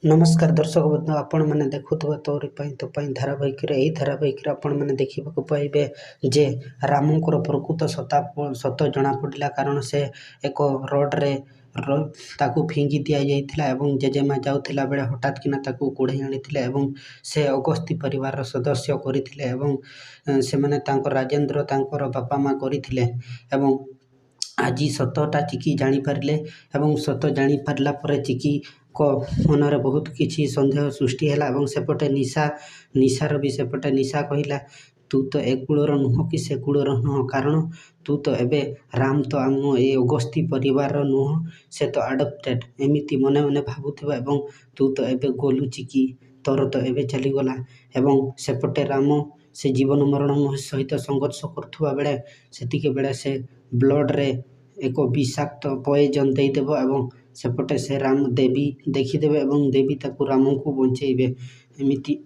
नमस्कार दर्शक बंधु आपण मैंने देखुवा तोरी तो धारावाहिक यही धारावाहिक आपण मैंने देखा पाइबे जे रामंकर प्रकृत सत जना पड़ा कारण से एक रोड्रे ताकू फिंगी दि जाइए एवं जेजेमा जाऊला बेले हठात किना ताकू कोड़े आनी से अगस्ती परिवार सदस्य करते से माने राजेंद्र तांकर बापा माँ करते आज सतटा चिकी जानीपारे और सत जानीपारा पर चिकी को मनरे बहुत किसी सन्देह सृष्टि है सेपटे निशार भी सेपटे निशा कहला तू तो ए कूलर नुह कि से कूलर नुह कारण तू तो एबे राम तो आम ये अगस्ती परिवार नुह से तो आडप्टेड एमती मने मने भावुवा एवं तू तो एबे गोलू चिकी तोर तो एबे चलीगला एवं सेपटे राम से जीवन मरण सहित संघर्ष करुवा बेले सेतिके बेले से ब्लड रे एक विषाक्त पॉइजन देदेव एवं सेपटे से राम देवी देखीदेवे एवं देवी ताकू राम को बंचेबे एमिति